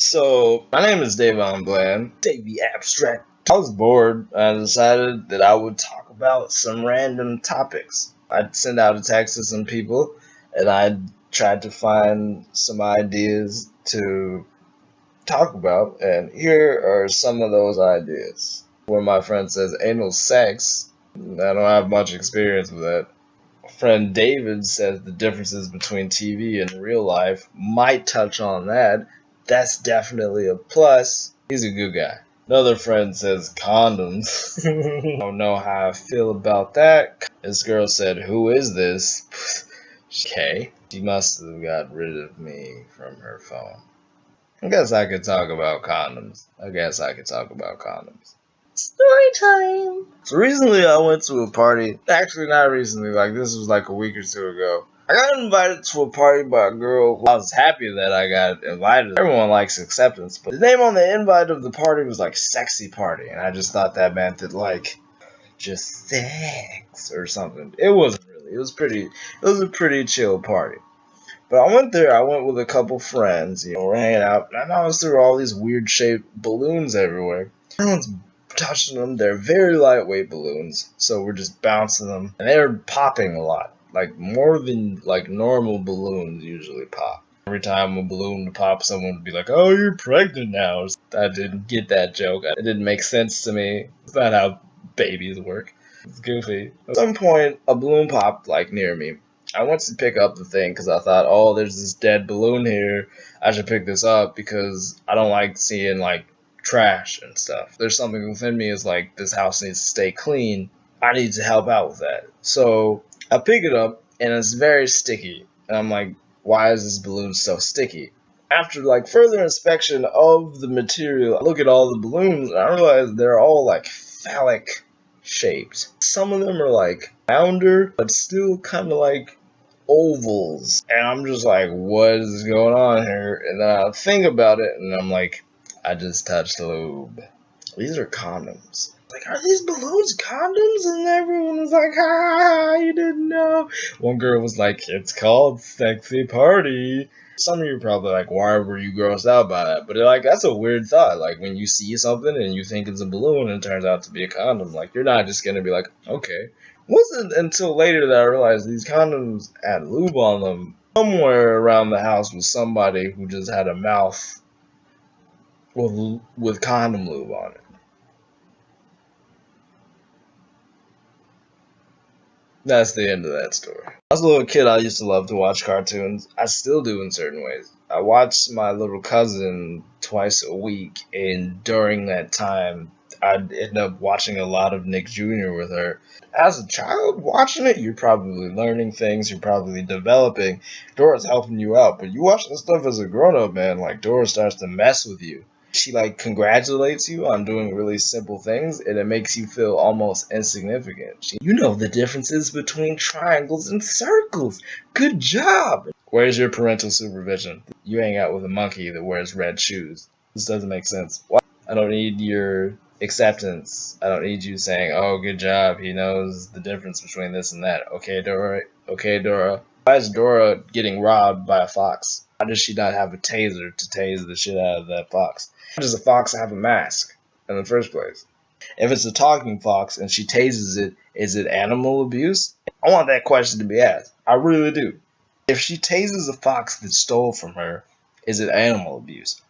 So, my name is Davon Bland, Davey Abstract. I was bored and I decided that I would talk about some random topics. I'd send out a text to some people and I'd try to find some ideas to talk about, and here are some of those ideas. When my friend says anal sex, I don't have much experience with that. Friend David says the differences between TV and real life, might touch on that. That's definitely a plus. He's a good guy. Another friend says condoms. I don't know how I feel about that. This girl said, "Who is this?" Okay. She must have got rid of me from her phone. I guess I could talk about condoms. Story time! So recently I went to a party. Actually, not recently. This was like a week or two ago. I got invited to a party by a girl. I was happy that I got invited. Everyone likes acceptance, but the name on the invite of the party was sexy party, and I just thought that meant that just sex or something. It wasn't really. It was a pretty chill party. But I went there. I went with a couple friends. We're hanging out, and I noticed there were all these weird shaped balloons everywhere. Everyone's touching them. They're very lightweight balloons, so we're just bouncing them, and they're popping a lot, more than normal balloons usually pop. Every time a balloon would pop, someone would be like, "Oh, you're pregnant now." I didn't get that joke. It didn't make sense to me. It's not how babies work. It's goofy. At some point, a balloon popped near me. I went to pick up the thing because I thought, "Oh, there's this dead balloon here. I should pick this up because I don't like seeing trash and stuff." There's something within me is this house needs to stay clean. I need to help out with that. So I pick it up and it's very sticky. And I'm like, why is this balloon so sticky? After further inspection of the material, I look at all the balloons and I realize they're all phallic shaped. Some of them are rounder, but still kind of ovals. And I'm just what is going on here? And then I think about it and I'm like, I just touched the lube. These are condoms. Are these balloons condoms? And everyone was like, ha, you didn't know. One girl was like, it's called sexy party. Some of you are probably why were you grossed out by that? But that's a weird thought. When you see something and you think it's a balloon and it turns out to be a condom, you're not just gonna be okay. It wasn't until later that I realized these condoms had lube on them. Somewhere around the house was somebody who just had a mouth with condom lube on it. That's the end of that story. When I was a little kid, I used to love to watch cartoons. I still do in certain ways. I watched my little cousin twice a week, and during that time, I'd end up watching a lot of Nick Jr. with her. As a child watching it, you're probably learning things, you're probably developing. Dora's helping you out, but you watch this stuff as a grown-up, man, Dora starts to mess with you. She congratulates you on doing really simple things, and it makes you feel almost insignificant. You know the differences between triangles and circles. Good job. Where's your parental supervision? You hang out with a monkey that wears red shoes. This doesn't make sense. What? I don't need your acceptance. I don't need you saying, "Oh, good job. He knows the difference between this and that." Okay, Dora. Okay, Dora. Why is Dora getting robbed by a fox? Why does she not have a taser to tase the shit out of that fox? Why does a fox have a mask in the first place? If it's a talking fox and she tases it, is it animal abuse? I want that question to be asked. I really do. If she tases a fox that stole from her, is it animal abuse?